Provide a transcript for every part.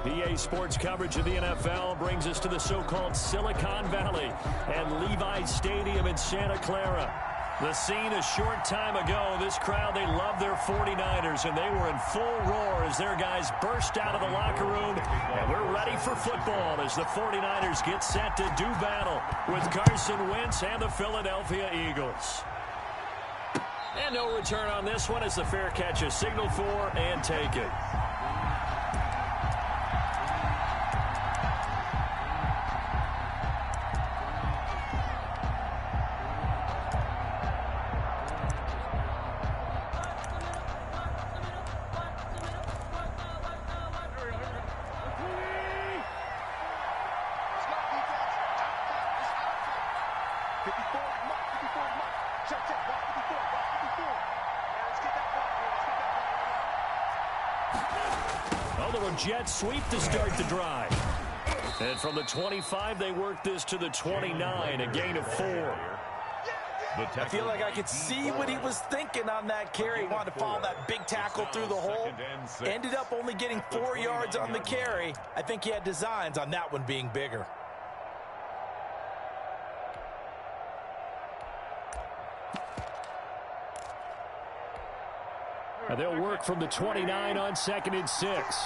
EA Sports coverage of the NFL brings us to the so-called Silicon Valley and Levi's Stadium in Santa Clara. The scene a short time ago, this crowd, they love their 49ers, and they were in full roar as their guys burst out of the locker room. And we're ready for football as the 49ers get set to do battle with Carson Wentz and the Philadelphia Eagles. And no return on this one as the fair catch is signaled for and taken. Jet sweep to start the drive. And from the 25, they work this to the 29, a gain of 4. I feel like I could see what he was thinking on that carry. He wanted to follow that big tackle through the hole. Ended up only getting 4 yards on the carry. I think he had designs on that one being bigger. And they'll work from the 29 on 2nd and 6.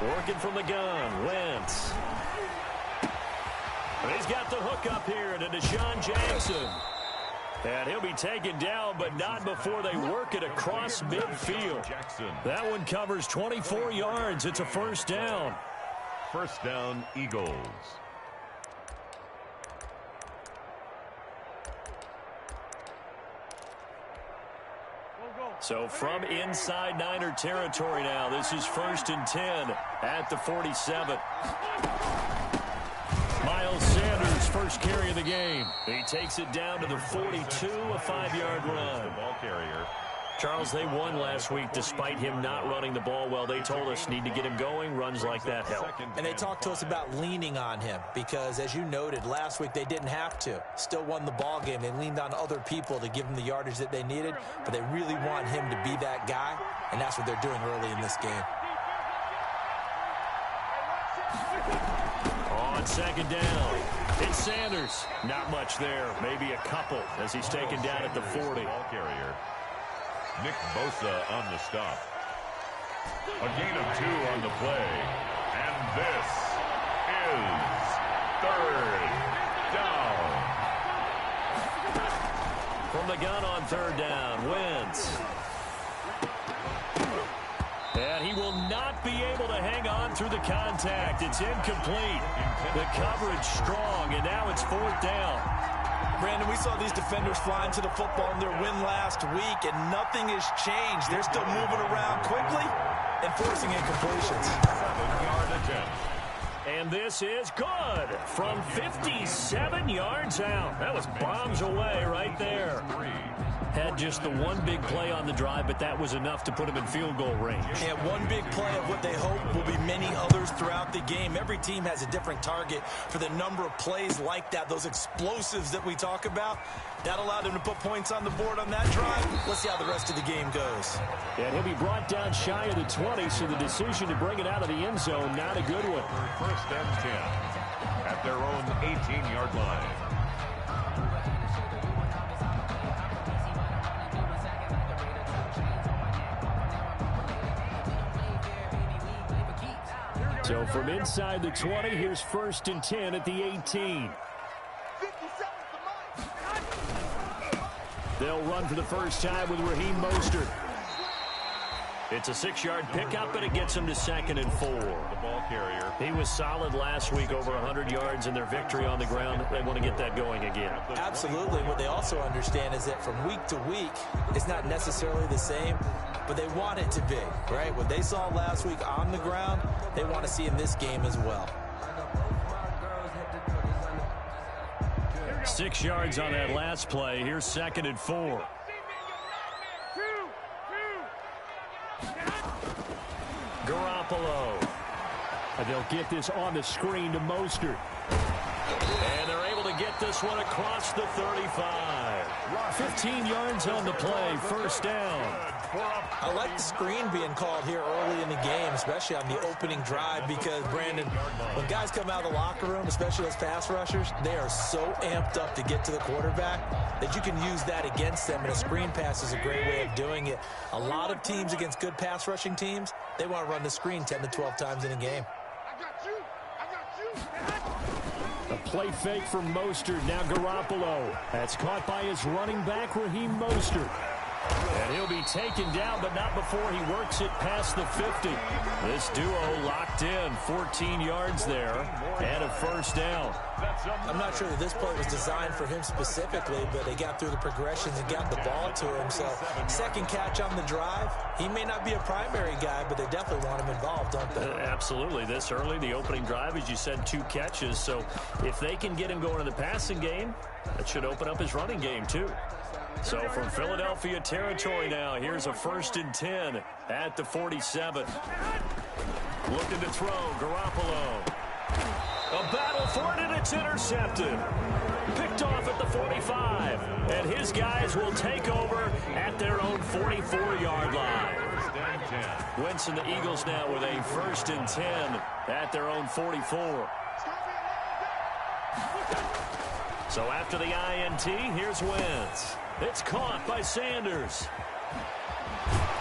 Working from the gun, Wentz. And he's got the hook up here to Deshaun Jackson. And he'll be taken down, but not before they work it across midfield. That one covers 24 yards. It's a first down. First down, Eagles. So from inside Niner territory now, this is 1st and 10 at the 47. Miles Sanders, first carry of the game. He takes it down to the 42, a 5-yard run. The ball carrier. Charles, they won last week despite him not running the ball well. They told us need to get him going. Runs like that help. And they talked to us about leaning on him because, as you noted, last week they didn't have to. Still won the ball game. They leaned on other people to give them the yardage that they needed, but they really want him to be that guy, and that's what they're doing early in this game. On 2nd down, it's Sanders. Not much there, maybe a couple as he's taken down at the 40. Ball carrier. Nick Bosa on the stop. A gain of 2 on the play. And this is 3rd down. From the gun on 3rd down, Wentz. And he will not be able to hang on through the contact. It's incomplete. The coverage strong, and now it's 4th down. Brandon, we saw these defenders flying to the football in their win last week, and nothing has changed. They're still moving around quickly and forcing incompletions. 7-yard attempt. And this is good from 57 yards out. That was bombs away right there. Had just the one big play on the drive, but that was enough to put him in field goal range. And one big play of what they hope will be many others throughout the game. Every team has a different target for the number of plays like that, those explosives that we talk about. That allowed him to put points on the board on that drive. Let's see how the rest of the game goes. And he'll be brought down shy of the 20, so the decision to bring it out of the end zone, not a good one. 1st and 10 at their own 18-yard line. So from inside the 20, here's 1st and 10 at the 18. They'll run for the first time with Raheem Mostert. It's a 6-yard pickup, and it gets him to 2nd and 4. The ball carrier. He was solid last week, over 100 yards in their victory on the ground. They want to get that going again. Absolutely. What they also understand is that from week to week, it's not necessarily the same, but they want it to be, right? What they saw last week on the ground, they want to see in this game as well. 6 yards on that last play. Here's 2nd and 4. Garoppolo. And they'll get this on the screen to Mostert. And they're able to get this one across the 35. 15 yards on the play, first down. I like the screen being called here early in the game, especially on the opening drive, because, Brandon, when guys come out of the locker room, especially those pass rushers, they are so amped up to get to the quarterback that you can use that against them, and a screen pass is a great way of doing it. A lot of teams against good pass rushing teams, they want to run the screen 10 to 12 times in a game. A play fake from Mostert. Now Garoppolo. That's caught by his running back, Raheem Mostert. And he'll be taken down, but not before he works it past the 50. This duo locked in. 14 yards there and a first down. I'm not sure that this play was designed for him specifically, but they got through the progressions and got the ball to him. So second catch on the drive. He may not be a primary guy, but they definitely want him involved, don't they? Absolutely. This early, the opening drive, as you said, 2 catches. So if they can get him going in the passing game, that should open up his running game too. So from Philadelphia territory now, here's a 1st and 10 at the 47. Looking to throw, Garoppolo. A battle for it, and it's intercepted. Picked off at the 45. And his guys will take over at their own 44-yard line. Wentz and the Eagles now with a 1st and 10 at their own 44. So after the INT, here's Wentz. It's caught by Sanders.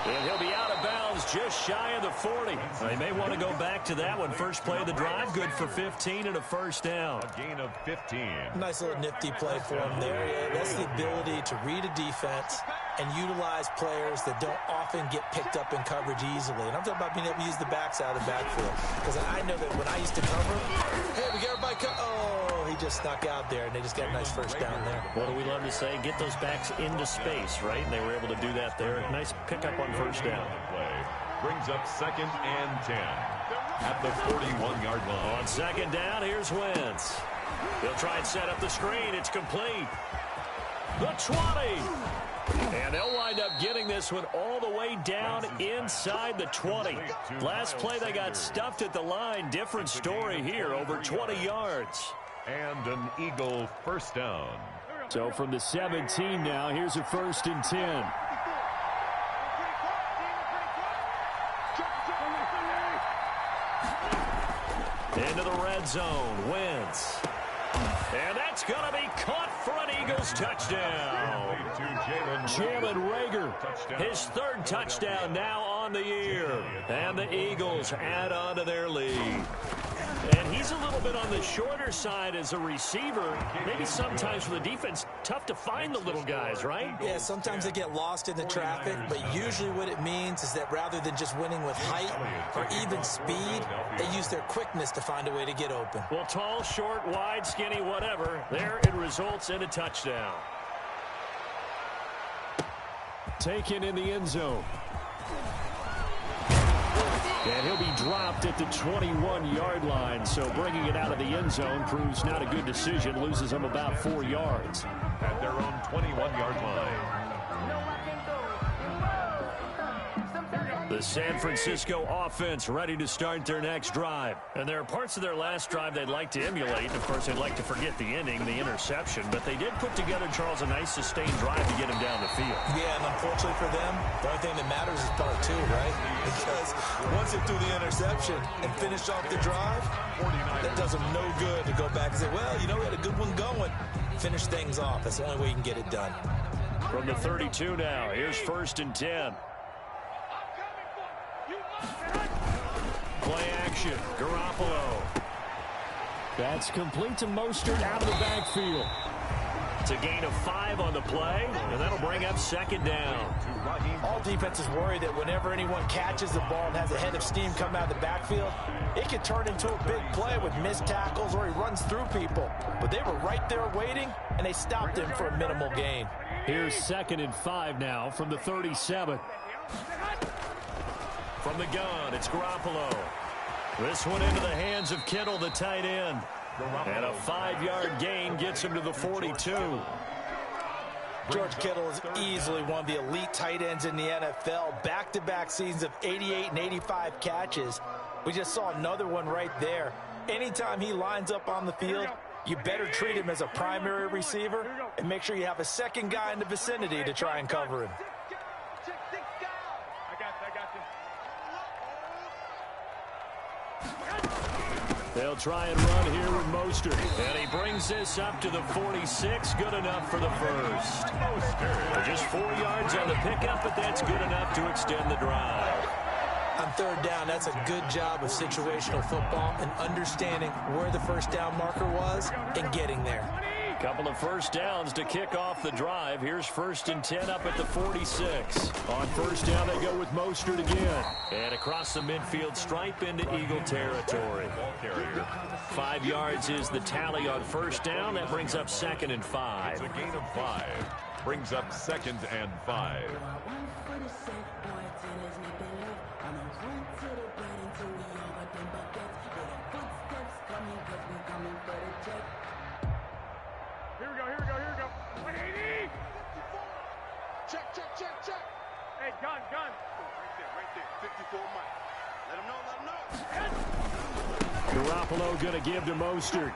And he'll be out of bounds just shy of the 40. They may want to go back to that one. First play of the drive, good for 15 and a first down. A gain of 15. Nice little nifty play for him there. That's the ability to read a defense and utilize players that don't often get picked up in coverage easily. And I'm talking about being able to use the backside of the backfield. Because I know that when I used to cover, hey, we got everybody oh, he just snuck out there, and they just got a nice first down there. What do we love to say? Get those backs into space, right? And they were able to do that there. Nice pickup on first down. Play brings up 2nd and 10 at the 41-yard line. On 2nd down, here's Wentz. He'll try and set up the screen. It's complete. The 20. And they'll wind up getting this one all the way down inside the 20. Last play, they got stuffed at the line. Different story here, over 20 yards. And an Eagle first down. So from the 17 now, here's a 1st and 10. Into the red zone, Wentz. And that's going to be caught for an Eagles touchdown. Jalen Reagor, his 3rd touchdown now on the year. And the Eagles add on to their lead. And he's a little bit on the shorter side as a receiver. Maybe sometimes for the defense, tough to find the little guys, right? Yeah, sometimes they get lost in the traffic, but usually what it means is that rather than just winning with height or even speed, they use their quickness to find a way to get open. Well, tall, short, wide, skinny, whatever, there it results in a touchdown. Taken in the end zone. And he'll be dropped at the 21-yard line, so bringing it out of the end zone proves not a good decision, loses them about 4 yards. At their own 21-yard line. The San Francisco offense ready to start their next drive. And there are parts of their last drive they'd like to emulate. Of course, they'd like to forget the ending, the interception. But they did put together, Charles, a nice sustained drive to get him down the field. Yeah, and unfortunately for them, the only thing that matters is part 2, right? Because once they threw the interception and finished off the drive, that does them no good to go back and say, well, you know, we had a good one going. Finish things off. That's the only way you can get it done. From the 32 now, here's 1st and 10. Play action, Garoppolo. That's complete to Mostert out of the backfield. It's a gain of 5 on the play, and that'll bring up 2nd down. All defenses worry that whenever anyone catches the ball and has a head of steam come out of the backfield, it can turn into a big play with missed tackles or he runs through people. But they were right there waiting, and they stopped him for a minimal gain. Here's 2nd and 5 now from the 37. From the gun, it's Garoppolo. This one into the hands of Kittle, the tight end. And a 5-yard gain gets him to the 42. George Kittle is easily one of the elite tight ends in the NFL. Back-to-back seasons of 88 and 85 catches. We just saw another one right there. Anytime he lines up on the field, you better treat him as a primary receiver and make sure you have a second guy in the vicinity to try and cover him. They'll try and run here with Mostert. And he brings this up to the 46. Good enough for the first. Just 4 yards on the pickup, but that's good enough to extend the drive. On third down, that's a good job of situational football and understanding where the first down marker was and getting there. Couple of first downs to kick off the drive. Here's 1st and 10 up at the 46. On first down, they go with Mostert again. And across the midfield stripe into Eagle territory. 5 yards is the tally on first down. That brings up 2nd and 5. It's a gain of 5. Brings up 2nd and 5. Hey, gun. Right there. 54 Mike. Let him know. Garoppolo going to give to Mostert.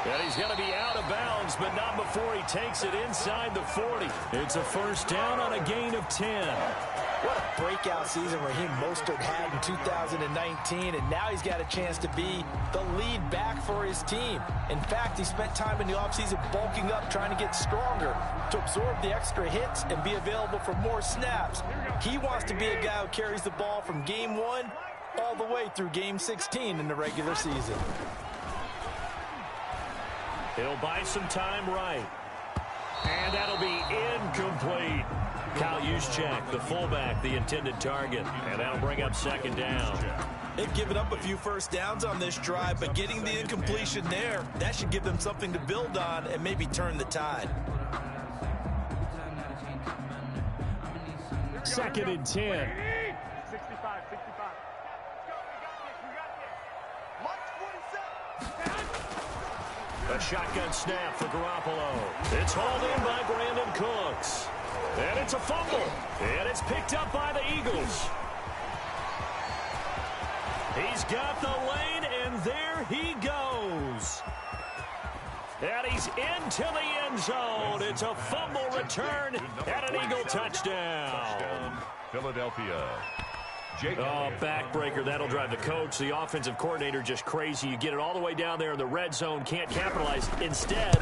And he's going to be out of bounds, but not before he takes it inside the 40. It's a first down on a gain of 10. What a breakout season Raheem Mostert had in 2019, and now he's got a chance to be the lead back for his team. In fact, he spent time in the offseason bulking up, trying to get stronger, to absorb the extra hits and be available for more snaps. He wants to be a guy who carries the ball from game 1 all the way through game 16 in the regular season. He'll buy some time right. And that'll be incomplete. Kyle Juszczyk, the fullback, the intended target. And that'll bring up 2nd down. They've given up a few first downs on this drive, but getting the incompletion there, that should give them something to build on and maybe turn the tide. 2nd and 10. 65. A shotgun snap for Garoppolo. It's hauled in by Brandon Cooks. And it's a fumble. And it's picked up by the Eagles. He's got the lane, and there he goes. And he's into the end zone. It's a fumble return and an Eagle touchdown. Philadelphia. Oh, backbreaker. That'll drive the coach, the offensive coordinator, just crazy. You get it all the way down there in the red zone, can't capitalize. Instead,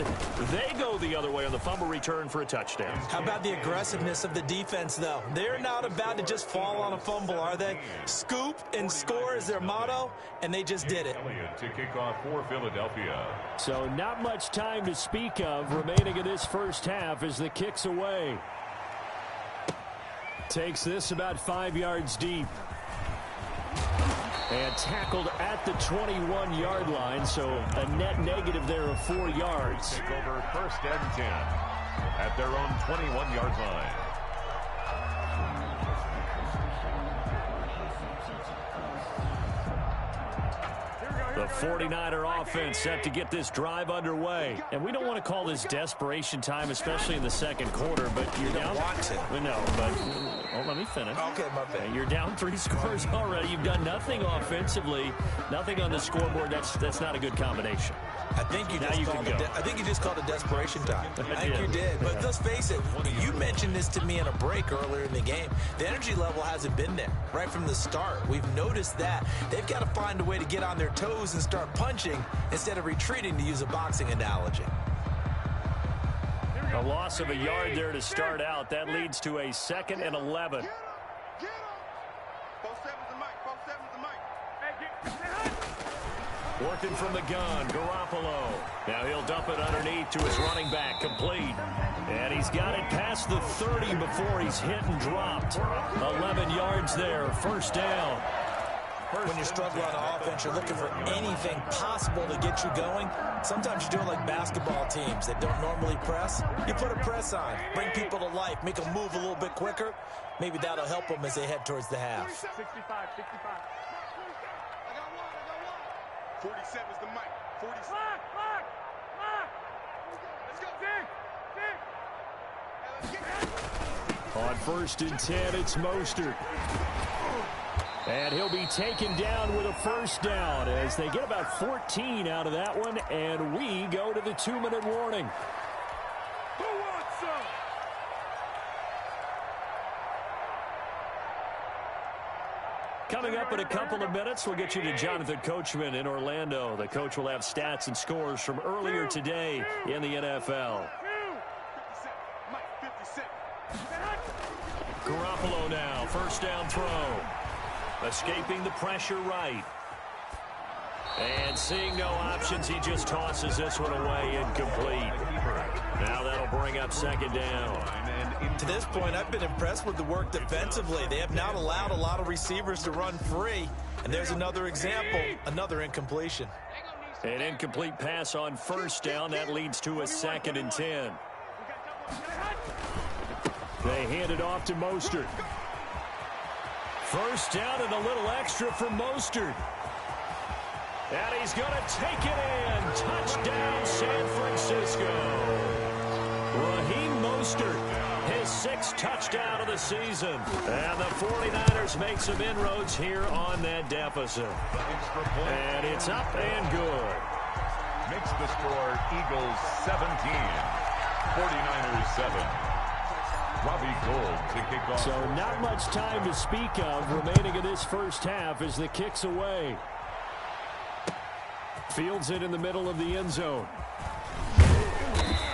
they go the other way on the fumble return for a touchdown. How about the aggressiveness of the defense, though? They're not about to just fall on a fumble, are they? Scoop and score is their motto, and they just did it. To kick off for Philadelphia. So not much time to speak of remaining in this first half as the kick's away. Takes this about 5 yards deep. And tackled at the 21-yard line, so a net negative there of 4 yards. Take over 1st and 10 at their own 21-yard line. The 49er offense set to get this drive underway. And we don't want to call this desperation time, especially in the second quarter, but you're down. Want to. We know, but let me finish. Okay, my bad. You're down 3 scores already. You've done nothing offensively, nothing on the scoreboard. That's not a good combination. I think you just called it desperation time. I think you did. But let's face it, you mentioned this to me in a break earlier in the game. The energy level hasn't been there right from the start. We've noticed that. They've got to find a way to get on their toes and start punching instead of retreating, to use a boxing analogy. A loss of a yard there to start out. That leads to a 2nd and 11. Working from the gun, Garoppolo. Now he'll dump it underneath to his running back, complete. And he's got it past the 30 before he's hit and dropped. 11 yards there, 1st down. When you struggle on offense, you're looking for anything possible to get you going. Sometimes you do it like basketball teams that don't normally press. You put a press on, bring people to life, make them move a little bit quicker. Maybe that'll help them as they head towards the half. 65. 47's the mic. 47. Lock. Let's go. Dig. On 1st and 10, it's Mostert. And he'll be taken down with a first down as they get about 14 out of that one, and we go to the 2-minute warning. Who wants some? Coming up in a couple of minutes, we'll get you to Jonathan Coachman in Orlando. The coach will have stats and scores from earlier today in the NFL. 57. Garoppolo now, first down throw. Escaping the pressure right. And seeing no options, he just tosses this one away incomplete. Now that'll bring up 2nd down. To this point, I've been impressed with the work defensively. They have not allowed a lot of receivers to run free. And there's another example, another incompletion. An incomplete pass on 1st down. That leads to a 2nd and 10. They hand it off to Mostert. First down and a little extra for Mostert. And he's going to take it in. Touchdown, San Francisco. Raheem Mostert, his 6th touchdown of the season. And the 49ers make some inroads here on that deficit. And it's up and good. Makes the score Eagles 17, 49ers 7. Robbie Gould to kick off. So not much time to speak of remaining in this first half as the kick's away. Fields it in the middle of the end zone.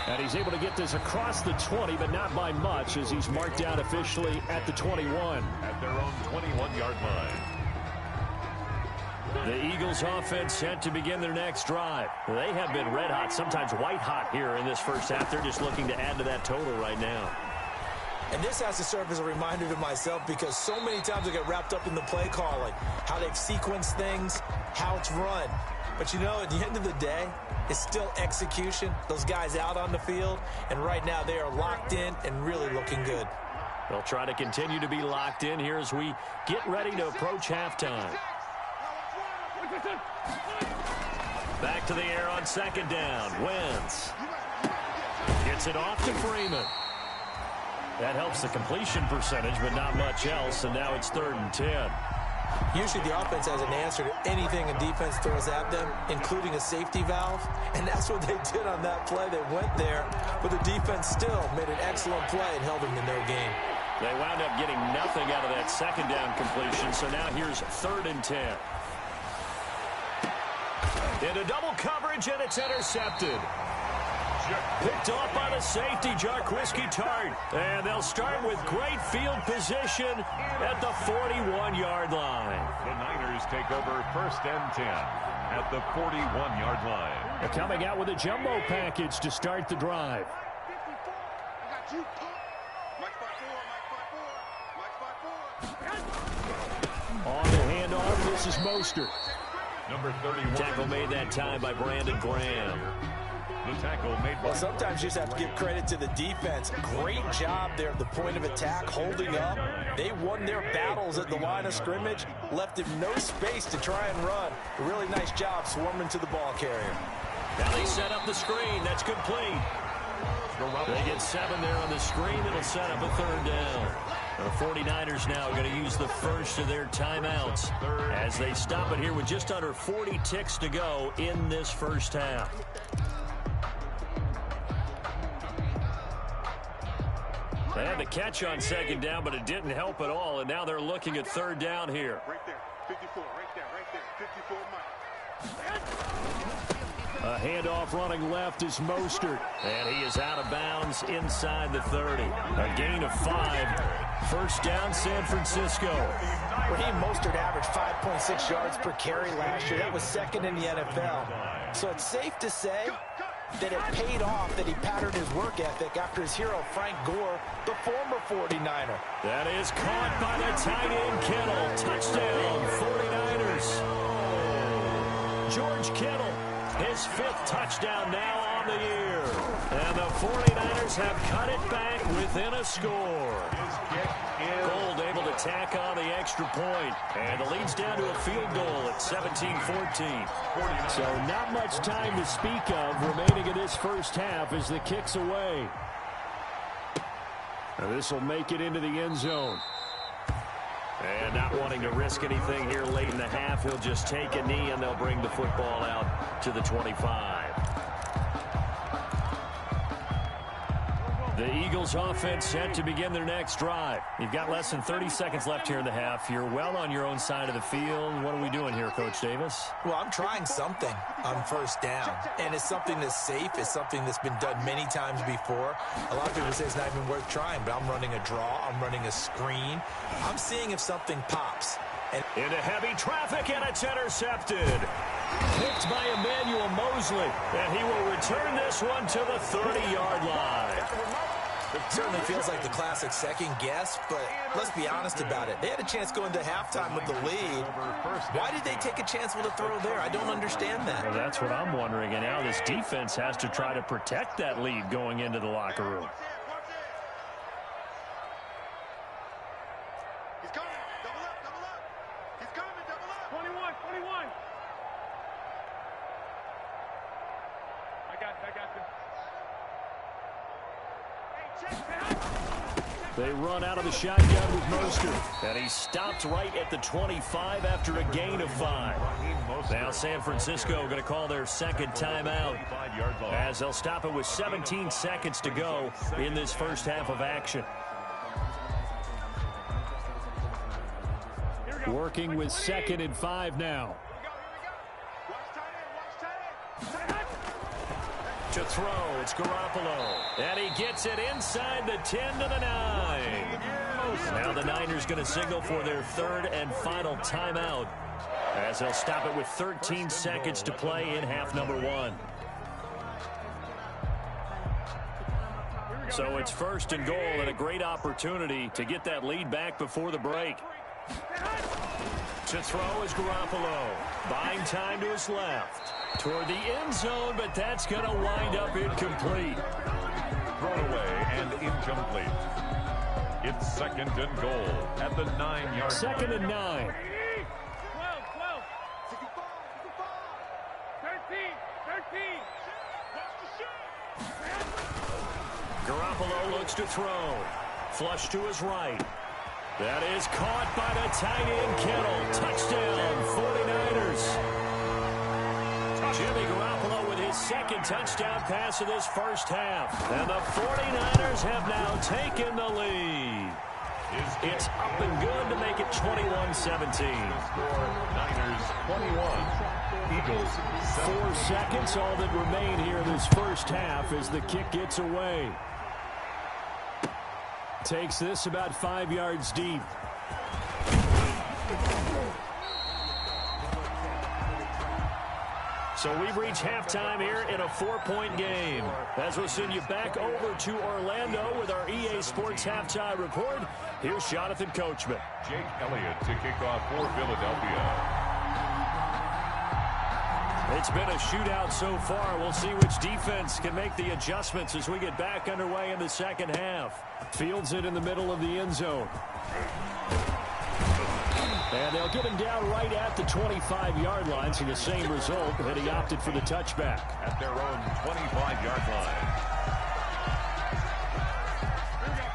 And he's able to get this across the 20, but not by much as he's marked out officially at the 21. At their own 21-yard line. The Eagles offense set to begin their next drive. They have been red hot, sometimes white hot here in this first half. They're just looking to add to that total right now. And this has to serve as a reminder to myself because so many times I get wrapped up in the play calling, how they've sequenced things, how it's run. But, you know, at the end of the day, it's still execution. Those guys out on the field, and right now they are locked in and really looking good. They'll try to continue to be locked in here as we get ready to approach halftime. Back to the air on 2nd down. Wentz gets it off to Freeman. That helps the completion percentage, but not much else, and now it's 3rd and 10. Usually the offense has an answer to anything a defense throws at them, including a safety valve, and that's what they did on that play. They went there, but the defense still made an excellent play and held them to no gain. They wound up getting nothing out of that 2nd down completion, so now here's 3rd and 10. Into double coverage, and it's intercepted. Picked off by the safety, Jarquiski Tart. And they'll start with great field position at the 41-yard line. The Niners take over 1st and 10 at the 41-yard line. They're coming out with a jumbo package to start the drive. On the handoff, this is Mostert. Number 31. Tackle made that time by Brandon Graham. The tackle made by... Well, sometimes you just have to give credit to the defense. Great job there at the point of attack, holding up. They won their battles at the line of scrimmage, left him no space to try and run. A really nice job swarming to the ball carrier. Now they set up the screen. That's complete. They get 7 there on the screen. It'll set up a 3rd down. The 49ers now going to use the first of their timeouts as they stop it here with just under 40 ticks to go in this first half. They had the catch on 2nd down, but it didn't help at all, and now they're looking at 3rd down here. Right there, 54, right there, 54 miles. A handoff running left is Mostert, and he is out of bounds inside the 30. A gain of 5. First down, San Francisco. Raheem Mostert averaged 5.6 yards per carry last year. That was 2nd in the NFL. So it's safe to say that it paid off that he patterned his work ethic after his hero, Frank Gore, the former 49er. That is caught by the tight end, Kittle. Touchdown, 49ers. George Kittle, his 5th touchdown now on the year. And the 49ers have cut it back within a score. Gould able to tack on the extra point. And the lead's down to a field goal at 17-14. So not much time to speak of remaining in this first half as the kick's away. Now this will make it into the end zone. And not wanting to risk anything here late in the half, he'll just take a knee and they'll bring the football out to the 25. The Eagles offense set to begin their next drive. You've got less than 30 seconds left here in the half. You're well on your own side of the field. What are we doing here, Coach Davis? Well, I'm trying something on first down, and it's something that's safe. It's something that's been done many times before. A lot of people say it's not even worth trying, but I'm running a draw. I'm running a screen. I'm seeing if something pops. And into heavy traffic, and it's intercepted. Picked by Emmanuel Mosley, and he will return this one to the 30-yard line. It certainly feels like the classic second guess, but let's be honest about it. They had a chance going to halftime with the lead. Why did they take a chance with a throw there? I don't understand that. Well, that's what I'm wondering, and now this defense has to try to protect that lead going into the locker room. He's coming. Double up, double up. He's coming, double up. 21, 21. I got you. They run out of the shotgun with Mostert. And he stopped right at the 25 after a gain of 5. Now San Francisco going to call their second timeout as they'll stop it with 17 seconds to go in this first half of action. Working with 2nd and 5 now. To throw, it's Garoppolo. And he gets it inside the 10 to the 9. Now the Niners going to signal for their third and final timeout as they'll stop it with 13 seconds to play in half number 1. So it's 1st and goal and a great opportunity to get that lead back before the break. To throw is Garoppolo. Buying time to his left. Toward the end zone, but that's going to wind up incomplete. Thrown away and incomplete. It's 2nd and goal at the 9-yard line. 2nd and 9. 12, 13. Garoppolo looks to throw. Flush to his right. That is caught by the tight end Kittle. Touchdown, 49ers. Jimmy Garoppolo with his 2nd touchdown pass of this first half. And the 49ers have now taken the lead. It's up and good to make it 21-17. Niners 21. Eagles 4 seconds, all that remain here in this first half as the kick gets away. Takes this about 5 yards deep. So we've reached halftime here in a 4-point game. As we'll send you back over to Orlando with our EA Sports Halftime Report, here's Jonathan Coachman. Jake Elliott to kick off for Philadelphia. It's been a shootout so far. We'll see which defense can make the adjustments as we get back underway in the second half. Fields it in the middle of the end zone. And they'll get him down right at the 25-yard line, so the same result, and he opted for the touchback. At their own 25-yard line.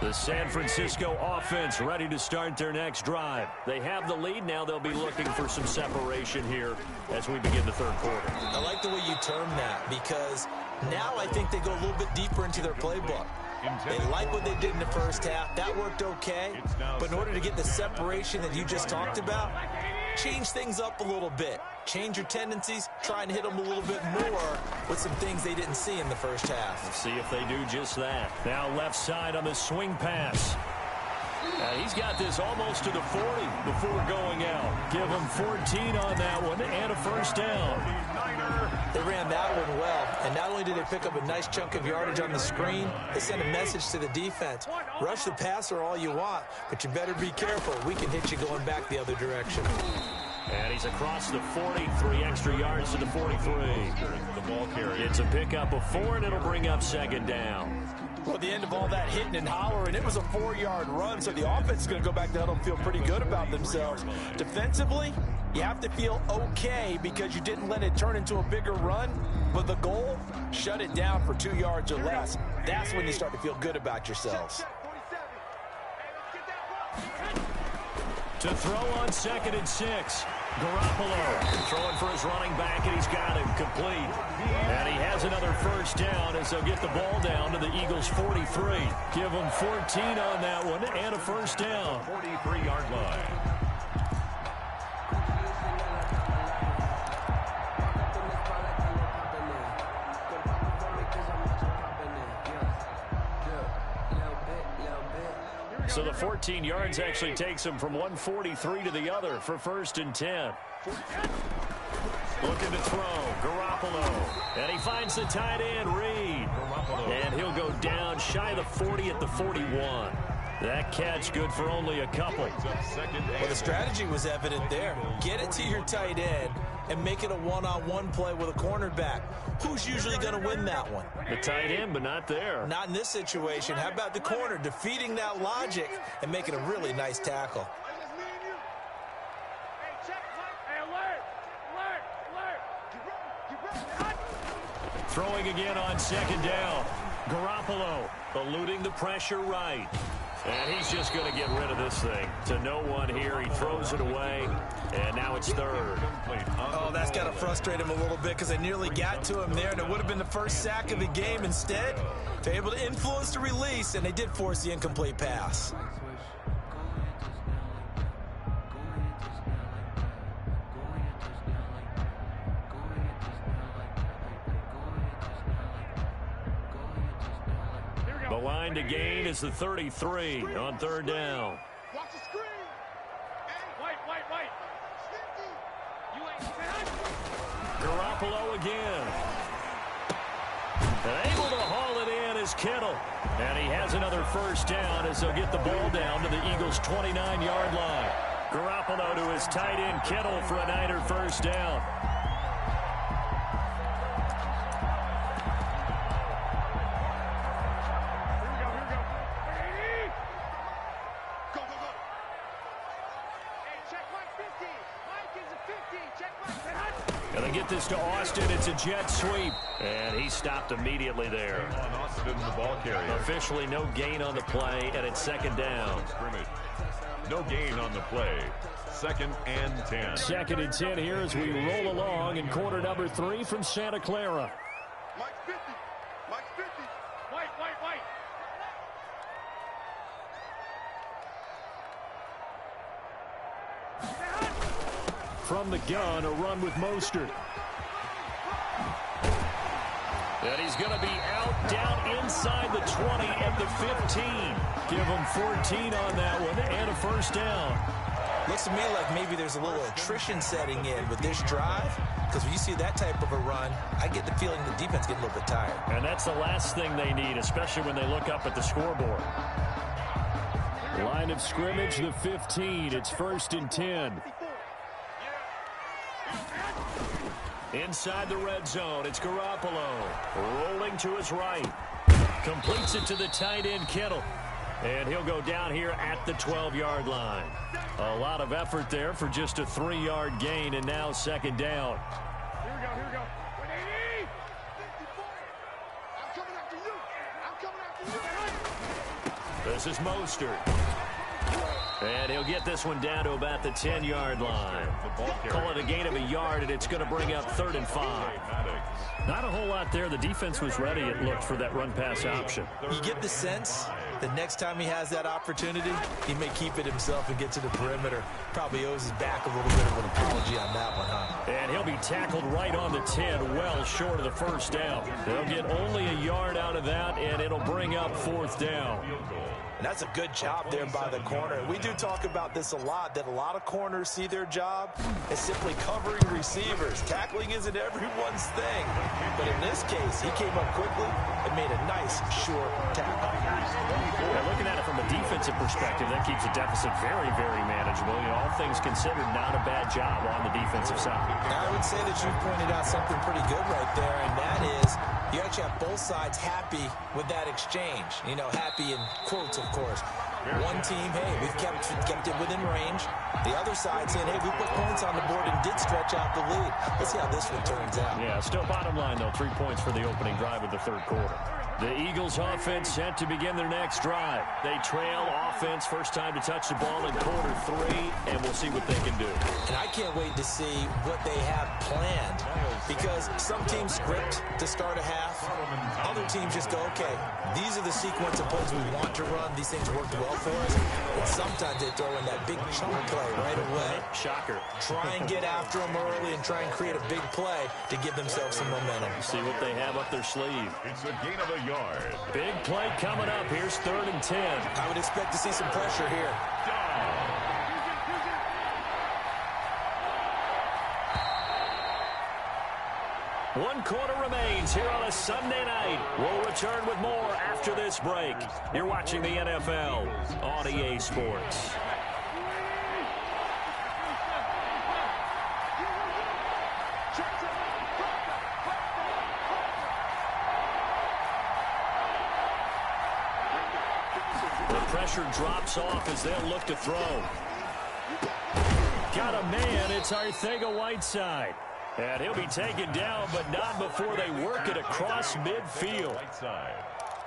The San Francisco offense ready to start their next drive. They have the lead. Now they'll be looking for some separation here as we begin the third quarter. I like the way you term that because now I think they go a little bit deeper into their playbook. They like what they did in the first half. That worked okay. But in order to get the separation that you just talked about, change things up a little bit. Change your tendencies. Try and hit them a little bit more with some things they didn't see in the first half. Let's see if they do just that. Now left side on the swing pass. He's got this almost to the 40 before going out. Give him 14 on that one and a first down. They ran that one well, and not only did they pick up a nice chunk of yardage on the screen, they sent a message to the defense. Rush the passer all you want, but you better be careful. We can hit you going back the other direction. And he's across the 40, 3 extra yards to the 43. The ball carrier. It's a pickup of 4, and it'll bring up second down. Well, at the end of all that hitting and hollering, it was a 4-yard run, so the offense is going to go back to huddle and feel pretty good about themselves. Defensively, you have to feel okay because you didn't let it turn into a bigger run. But the goal, shut it down for 2 yards or less. That's when you start to feel good about yourselves. To throw on 2nd and 6. Garoppolo throwing for his running back, and he's got him complete. And he has another first down as they'll get the ball down to the Eagles' 43. Give them 14 on that one and a first down. 43-yard line. So the 14 yards actually takes him from 143 to the other for 1st and 10. Looking to throw, Garoppolo. And he finds the tight end, Reed. And he'll go down shy of the 40 at the 41. That catch good for only a couple. Well, the strategy was evident there. Get it to your tight end and make it a one-on-one play with a cornerback. Who's usually going to win that one? The tight end, but not there. Not in this situation. How about the corner defeating that logic and making a really nice tackle? Throwing again on 2nd down. Garoppolo eluding the pressure right. And he's just going to get rid of this thing. To no one here. He throws it away. And now it's 3rd. Oh, that's got to frustrate him a little bit because they nearly got to him there, and it would have been the first sack of the game. Instead, they're able to influence the release, and they did force the incomplete pass. The line to gain is the 33 on 3rd down. Watch the screen. White. You ain't Garoppolo again. And able to haul it in is Kittle. And he has another first down as they'll get the ball down to the Eagles' 29-yard line. Garoppolo to his tight end Kittle for a Niner first down. And they get this to Austin. It's a jet sweep. And he stopped immediately there. Austin, the ball carrier. Officially no gain on the play, and it's 2nd down. Scrimmage. No gain on the play. 2nd and 10. 2nd and 10 here as we roll along in quarter number 3 from Santa Clara. Mike 50. Mike 50. White. From the gun, a run with Mostert. And he's going to be out down inside the 20 at the 15. Give him 14 on that one and a first down. Looks to me like maybe there's a little attrition setting in with this drive, because when you see that type of a run, I get the feeling the defense getting a little bit tired. And that's the last thing they need, especially when they look up at the scoreboard. Line of scrimmage, the 15. It's 1st and 10. Inside the red zone, it's Garoppolo. Rolling to his right. Completes it to the tight end, Kittle. And he'll go down here at the 12-yard line. A lot of effort there for just a 3-yard gain, and now 2nd down. Here we go. 180. I'm coming after you. This is Mostert. And he'll get this one down to about the 10-yard line. Call it a gain of a yard, and it's going to bring up 3rd and 5. Not a whole lot there. The defense was ready, it looked, for that run-pass option. You get the sense the next time he has that opportunity, he may keep it himself and get to the perimeter. Probably owes his back a little bit of an apology on that one, huh? And he'll be tackled right on the 10, well short of the first down. They'll get only a yard out of that, and it'll bring up 4th down. And that's a good job there by the corner. We do talk about this a lot, that a lot of corners see their job as simply covering receivers. Tackling isn't everyone's thing. But in this case, he came up quickly and made a nice, short tackle. Yeah, looking at it from a defensive perspective, that keeps the deficit very, very manageable. You know, all things considered, not a bad job on the defensive side. Now, I would say that you've pointed out something pretty good right there, and that is you actually have both sides happy with that exchange. You know, happy in quotes, of course. One team, hey, we've kept it within range. The other side saying, hey, we put points on the board and did stretch out the lead. Let's see how this one turns out. Yeah, still bottom line, though, 3 points for the opening drive of the 3rd quarter. The Eagles offense set to begin their next drive. They trail offense, first time to touch the ball in quarter 3, and we'll see what they can do. And I can't wait to see what they have planned, because some teams script to start a half. Other teams just go, okay, these are the sequence of plays we want to run. These things worked well for us. And sometimes they throw in that big chunk play right away. Shocker. Try and get after them early and try and create a big play to give themselves some momentum. See what they have up their sleeve. It's a gain of a yard. Big play coming up. Here's 3rd and 10. I would expect to see some pressure here. One quarter remains here on a Sunday night. We'll return with more after this break. You're watching the NFL on EA Sports. Pressure drops off as they'll look to throw. Got a man. It's Arcega-Whiteside. And he'll be taken down, but not before they work it across midfield.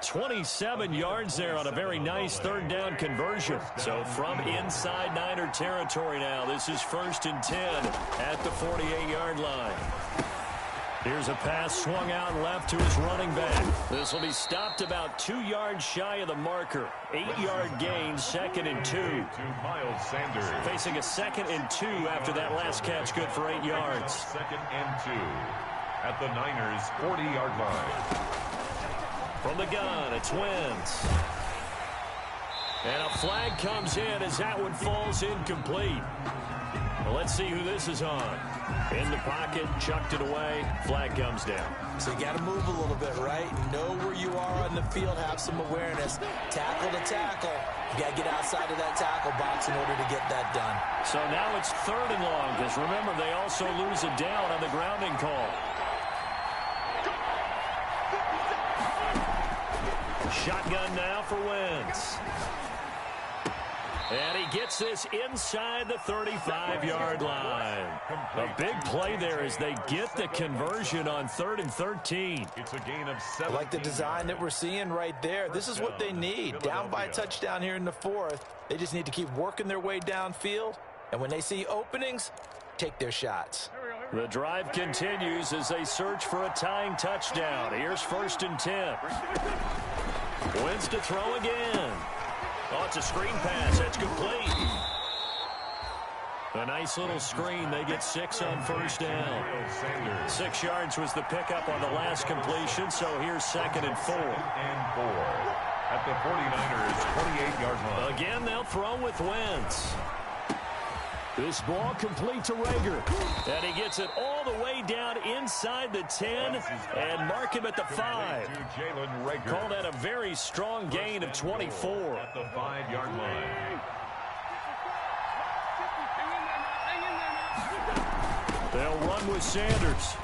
27 yards there on a very nice 3rd down conversion. So from inside Niner territory now, this is 1st and 10 at the 48-yard line. Here's a pass swung out left to his running back. This will be stopped about 2 yards shy of the marker. 8-yard gain, 2nd and 2. To Miles Sanders. Facing a 2nd and 2 after that last catch, good for 8 yards. 2nd and 2 at the Niners' 40-yard line. From the gun, it's Wentz. And a flag comes in as that one falls incomplete. Well, let's see who this is on. In the pocket, chucked it away, flag comes down. So you got to move a little bit, right? Know where you are on the field, have some awareness. Tackle to tackle. You got to get outside of that tackle box in order to get that done. So now it's 3rd and long, because remember, they also lose a down on the grounding call. Shotgun now for Wentz. And he gets this inside the 35-yard line. A big play there as they get the conversion on 3rd and 13. It's a gain of 7. I like the design that we're seeing right there. This is what they need. Down by a touchdown here in the 4th. They just need to keep working their way downfield. And when they see openings, take their shots. The drive continues as they search for a tying touchdown. Here's 1st and 10. Wentz to throw again. Oh, it's a screen pass. That's complete. A nice little screen. They get 6 on 1st down. 6 yards was the pickup on the last completion, so here's 2nd and 4. And 4 at the 49ers' 28-yard line. Again, they'll throw with Wentz. This ball complete to Rager. And he gets it all the way down inside the 10 and mark him at the 5. Call that a very strong gain of 24. At the 5-yard line. They'll run with Sanders.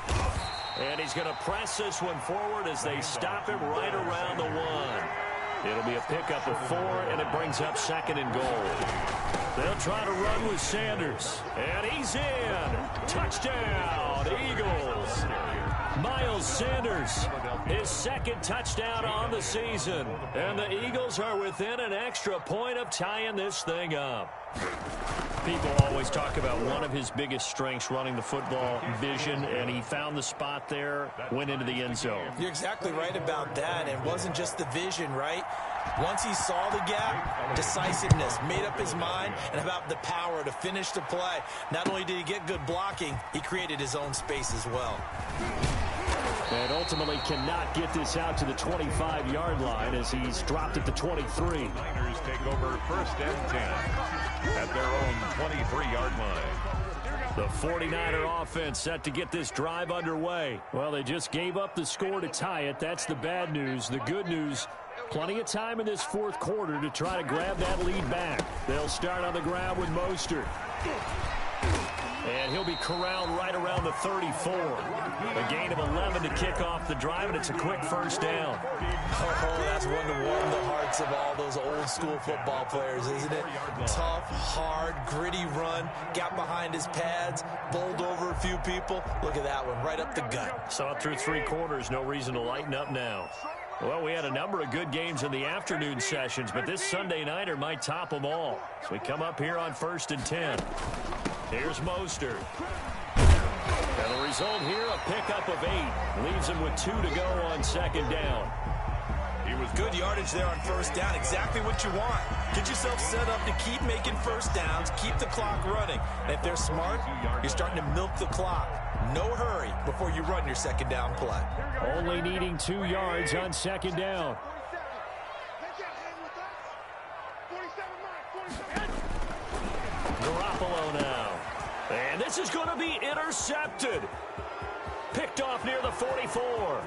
And he's going to press this one forward as they stop him right around the 1. It'll be a pickup of 4, and it brings up 2nd and goal. They'll try to run with Sanders. And he's in. Touchdown, Eagles. Miles Sanders, his 2nd touchdown on the season. And the Eagles are within an extra point of tying this thing up. People always talk about one of his biggest strengths, running the football, vision, and he found the spot there, went into the end zone. You're exactly right about that. It wasn't just the vision, right? Once he saw the gap, decisiveness, made up his mind, and about the power to finish the play. Not only did he get good blocking, he created his own space as well. And ultimately cannot get this out to the 25-yard line as he's dropped at the 23. Niners take over 1st and 10 at their own 23-yard line. The 49er offense set to get this drive underway. Well, they just gave up the score to tie it. That's the bad news. The good news, plenty of time in this 4th quarter to try to grab that lead back. They'll start on the ground with Mostert. And he'll be corralled right around the 34. A gain of 11 to kick off the drive, and it's a quick 1st down. Oh, that's one to warm the hearts of all those old school football players, isn't it? Tough, hard, gritty run, got behind his pads, bowled over a few people. Look at that one, right up the gut. Saw it through 3 quarters, no reason to lighten up now. Well, we had a number of good games in the afternoon sessions, but this Sunday nighter might top them all. So we come up here on 1st and 10. Here's Mostert. And the result here, a pickup of 8. Leaves him with 2 to go on 2nd down. He was good yardage there on 1st down. Exactly what you want. Get yourself set up to keep making 1st downs, keep the clock running. And if they're smart, you're starting to milk the clock. No hurry before you run your 2nd down play. Only needing 2 yards on 2nd down. Garoppolo now. And this is going to be intercepted. Picked off near the 44.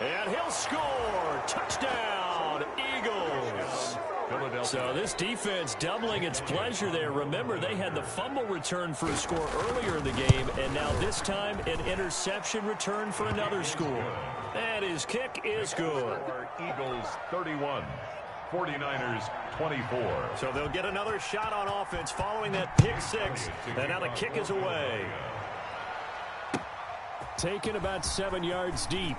And he'll score. Touchdown, Eagles. So this defense doubling its pleasure there. Remember, they had the fumble return for a score earlier in the game, and now this time an interception return for another score. And his kick is good. Eagles 31, 49ers 24. So they'll get another shot on offense following that pick 6. And now the kick is away. Taken about 7 yards deep.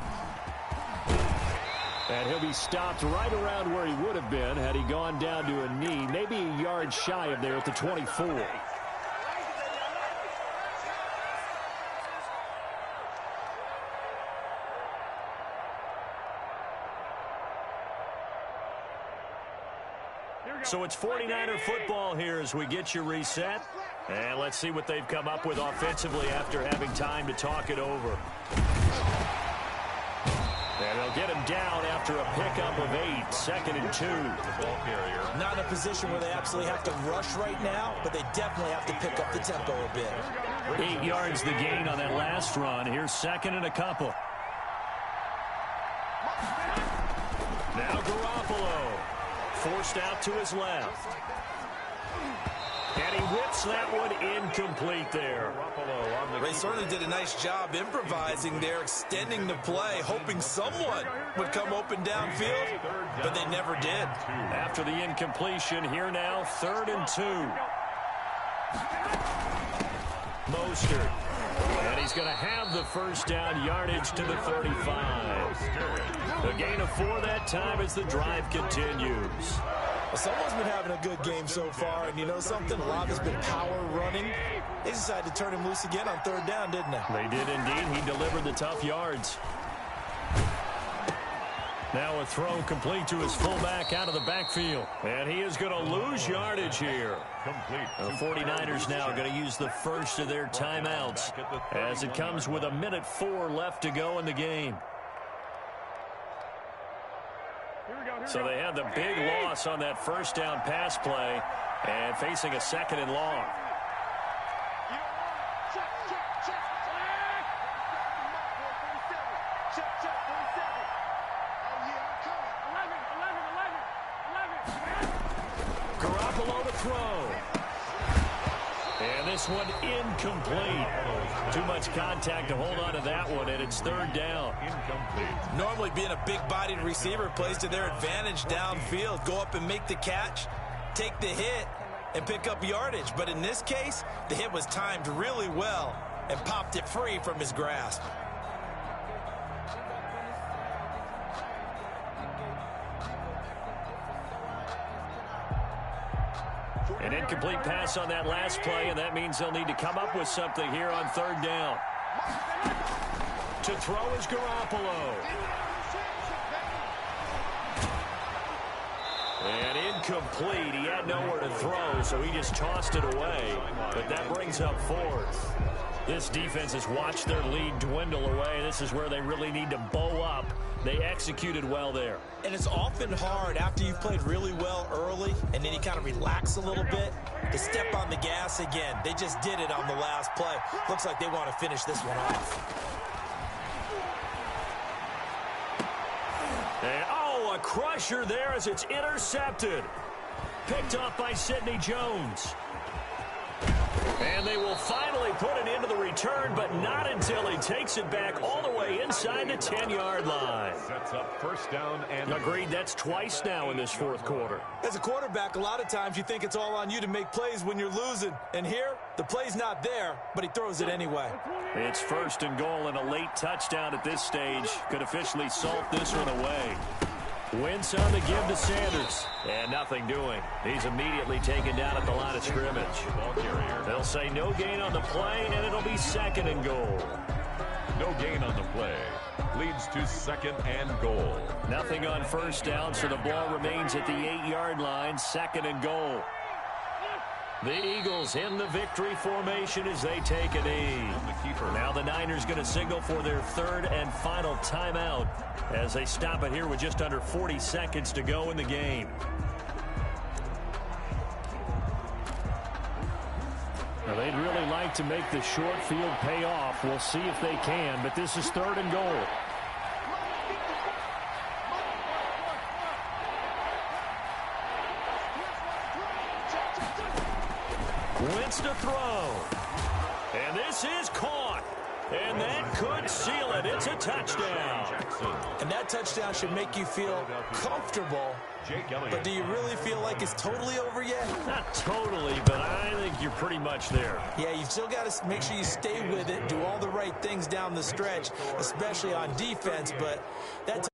And he'll be stopped right around where he would have been had he gone down to a knee, maybe a yard shy of there at the 24. So it's 49er football here as we get you reset. And let's see what they've come up with offensively after having time to talk it over. And they'll get him down after a pickup of 8, 2nd and 2. Not in a position where they absolutely have to rush right now, but they definitely have to pick up the tempo a bit. 8 yards the gain on that last run. Here's 2nd and a couple. Now Garoppolo. Forced out to his left. And he whips that one incomplete there. They certainly did a nice job improvising there, extending the play, hoping someone would come open downfield, but they never did. After the incompletion, here now, 3rd and 2. Mostert. And he's going to have the 1st down, yardage to the 35. A gain of 4 that time as the drive continues. Well, someone's been having a good game so far, and you know something? A lot has been power running. They decided to turn him loose again on 3rd down, didn't they? They did indeed. He delivered the tough yards. Now a throw complete to his fullback out of the backfield. And he is going to lose yardage here. The 49ers now going to use the first of their timeouts as it comes with 1:04 left to go in the game. So they had the big loss on that 1st down pass play and facing a 2nd and long. Garoppolo to throw. And this one incomplete. Too much contact to hold on to that one, and it's 3rd down. Incomplete. Normally being a big-bodied receiver plays to their advantage downfield. Go up and make the catch, take the hit, and pick up yardage. But in this case, the hit was timed really well and popped it free from his grasp. An incomplete pass on that last play, and that means they'll need to come up with something here on 3rd down. To throw is Garoppolo. And incomplete. He had nowhere to throw, so he just tossed it away. But that brings up 4th. This defense has watched their lead dwindle away. This is where they really need to bow up. They executed well there. And it's often hard after you've played really well early and then you kind of relax a little bit to step on the gas again. They just did it on the last play. Looks like they want to finish this one off. And, oh, a crusher there as it's intercepted. Picked off by Sidney Jones. And they will finally put it into the return, but not until he takes it back all the way inside the 10-yard line. Sets up first down and... Agreed, that's twice now in this fourth quarter. As a quarterback, a lot of times you think it's all on you to make plays when you're losing. And here, the play's not there, but he throws it anyway. It's first and goal, and a late touchdown at this stage could officially salt this one away. Wentz on the give to Sanders. And nothing doing. He's immediately taken down at the line of scrimmage. Ball carrier. They'll say no gain on the play, and it'll be second and goal. No gain on the play. Leads to second and goal. Nothing on first down, so the ball remains at the 8-yard line. Second and goal. The Eagles in the victory formation as they take a knee. Now the Niners going to signal for their third and final timeout as they stop it here with just under 40 seconds to go in the game. Now they'd really like to make the short field pay off. We'll see if they can, but this is third and goal. Wentz to throw. And this is caught. And that could seal it. It's a touchdown. And that touchdown should make you feel comfortable. But do you really feel like it's totally over yet? Not totally, but I think you're pretty much there. Yeah, you've still got to make sure you stay with it, do all the right things down the stretch, especially on defense. But that